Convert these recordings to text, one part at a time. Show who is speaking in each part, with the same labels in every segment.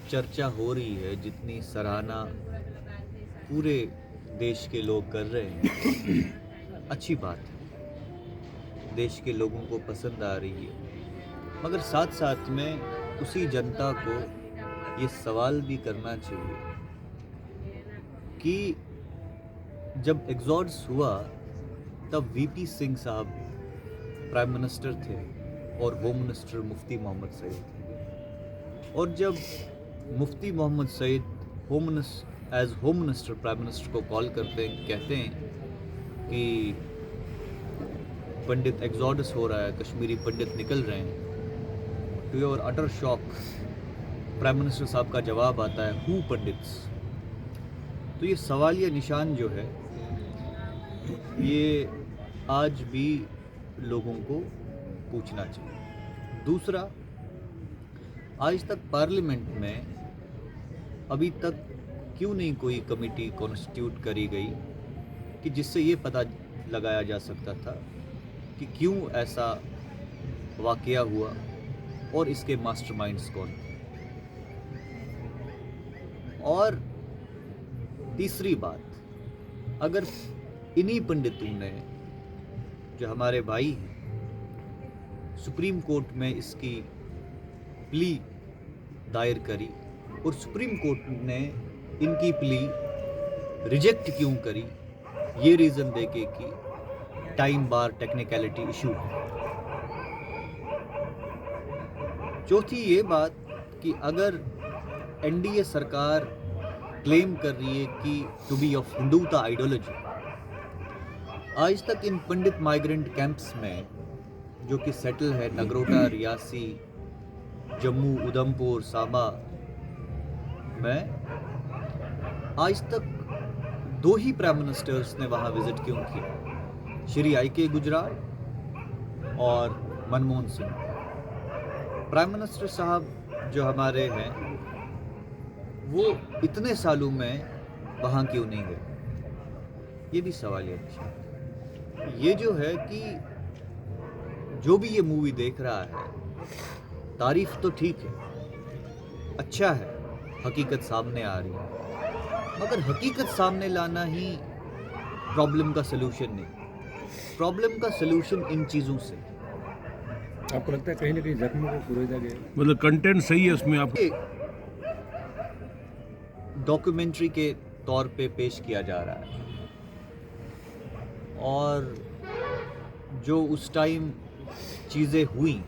Speaker 1: चर्चा हो रही है, जितनी सराहना पूरे देश के लोग कर रहे हैं, अच्छी बात है। देश के लोगों को पसंद आ रही है, मगर साथ साथ में उसी जनता को ये सवाल भी करना चाहिए कि जब एग्जॉड्स हुआ तब वीपी सिंह साहब प्राइम मिनिस्टर थे और होम मिनिस्टर मुफ्ती मोहम्मद सईद थे। और जब Mufti Mohammad Sayeed home minister prime minister को कॉल करते हैं, कहते हैं कि पंडित एग्जॉडस हो रहा है, कश्मीरी पंडित निकल रहे हैं, to your utter shock prime minister साहब का जवाब आता है, हु पंडित्स। तो ये सवालिया निशान जो है ये आज भी लोगों को पूछना चाहिए। दूसरा, आज तक पार्लियामेंट में अभी तक क्यों नहीं कोई कमेटी कॉन्स्टिट्यूट करी गई कि जिससे ये पता लगाया जा सकता था कि क्यों ऐसा वाकया हुआ और इसके मास्टरमाइंड्स कौन थे। और तीसरी बात, अगर इन्हीं पंडितों ने, जो हमारे भाई हैं, सुप्रीम कोर्ट में इसकी प्ली दायर करी और सुप्रीम कोर्ट ने इनकी प्ली रिजेक्ट क्यों करी, ये रीज़न देके कि टाइम बार टेक्निकलिटी इशू है। चौथी ये बात कि अगर एनडीए सरकार क्लेम कर रही है कि टू बी ऑफ हिंदूता आइडियोलॉजी, आज तक इन पंडित माइग्रेंट कैंप्स में जो कि सेटल है नगरोटा, रियासी, जम्मू, उधमपुर, सांबा में, आज तक 2 ही प्राइम मिनिस्टर्स ने वहाँ विजिट क्यों किया, श्री आई.के. गुजराल और मनमोहन सिंह। प्राइम मिनिस्टर साहब जो हमारे हैं वो इतने सालों में वहाँ क्यों नहीं गए, ये भी सवाल है। ये जो है कि जो भी ये मूवी देख रहा है, तारीफ तो ठीक है, अच्छा है, हकीकत सामने आ रही है, मगर हकीकत सामने लाना ही प्रॉब्लम का सलूशन नहीं। प्रॉब्लम का सलूशन इन चीज़ों से।
Speaker 2: आपको लगता है कहीं ना कहीं जख्मों को कुरेदा गया,
Speaker 3: मतलब कंटेंट सही है उसमें? आप
Speaker 1: डॉक्यूमेंट्री के तौर पे पेश किया जा रहा है और जो उस टाइम चीज़ें हुई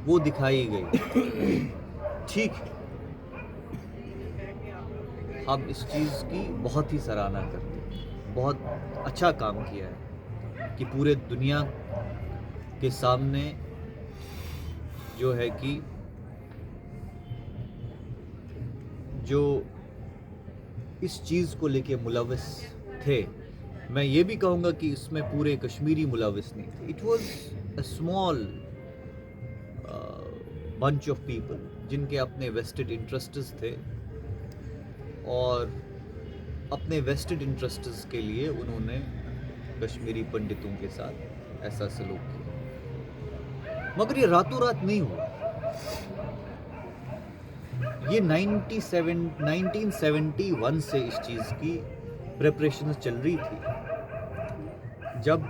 Speaker 1: वो दिखाई गई, ठीक है। हम इस चीज़ की बहुत ही सराहना करते हैं, बहुत अच्छा काम किया है कि पूरे दुनिया के सामने जो है कि जो इस चीज़ को लेके मुलविस थे, मैं ये भी कहूँगा कि इसमें पूरे कश्मीरी मुलविस नहीं थे। It was a small bunch of people जिनके अपने वेस्टेड इंटरेस्ट्स थे और अपने वेस्टेड इंटरेस्ट्स के लिए उन्होंने कश्मीरी पंडितों के साथ ऐसा सलूक किया। मगर ये रातों रात नहीं हुआ, ये 1971 से इस चीज़ की प्रिपरेशन चल रही थी। जब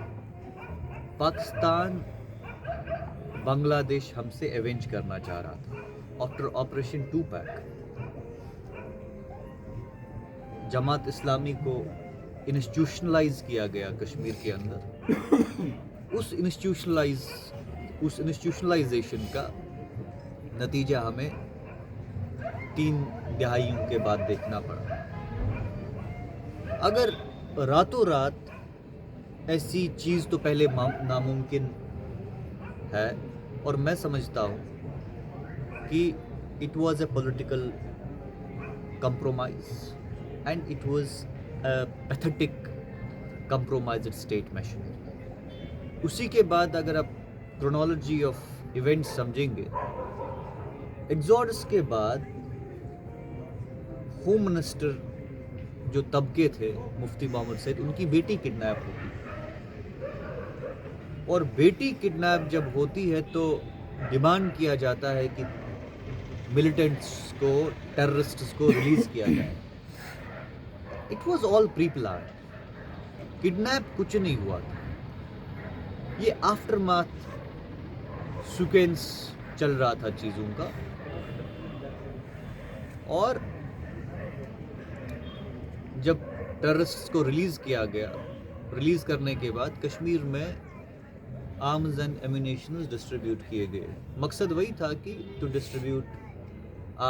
Speaker 1: पाकिस्तान बांग्लादेश हमसे एवेंज करना चाह रहा था after operation 2 pack, Jamaat Islami को इंस्टीट्यूशनलाइज किया गया कश्मीर के अंदर। उस इंस्टीट्यूशनलाइजेशन का नतीजा हमें 3 दहाइयों के बाद देखना पड़ा। अगर रातों रात ऐसी चीज़ तो पहले नामुमकिन है, और मैं समझता हूँ कि it was a political compromise and it was a pathetic compromised state machinery। उसी के बाद अगर आप क्रोनोलॉजी ऑफ इवेंट्स समझेंगे, एग्जॉडस के बाद होम मिनिस्टर जो तबके थे मुफ्ती मोहम्मद सईद, उनकी बेटी किडनैप होती है, और बेटी किडनैप जब होती है तो डिमांड किया जाता है कि मिलिटेंट्स को, टेररिस्ट्स को रिलीज किया जाए. It was all pre plan. Kidnap कुछ नहीं हुआ था. ये आफ्टरमाथ सीक्वेंस चल रहा था चीज़ों का. और जब टेररिस्ट्स को रिलीज किया गया, रिलीज करने के बाद कश्मीर में आर्म्स एंड एम्यूनेशंस डिस्ट्रीब्यूट किए गए. मकसद वही था कि to distribute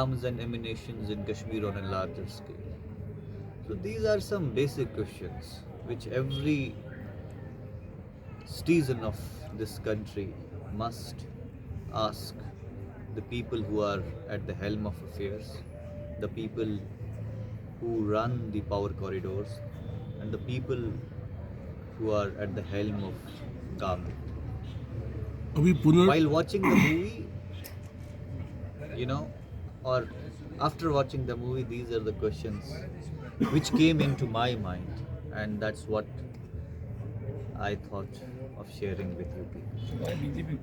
Speaker 1: arms and ammunitions in Kashmir on a larger scale. So these are some basic questions which every citizen of this country must ask the people who are at the helm of affairs, the people who run the power corridors, and the people who are at the helm of government.
Speaker 3: अभी पुनः
Speaker 1: While watching the movie, you know, or after watching the movie, these are the questions which came into my mind, and that's what I thought of sharing with you people.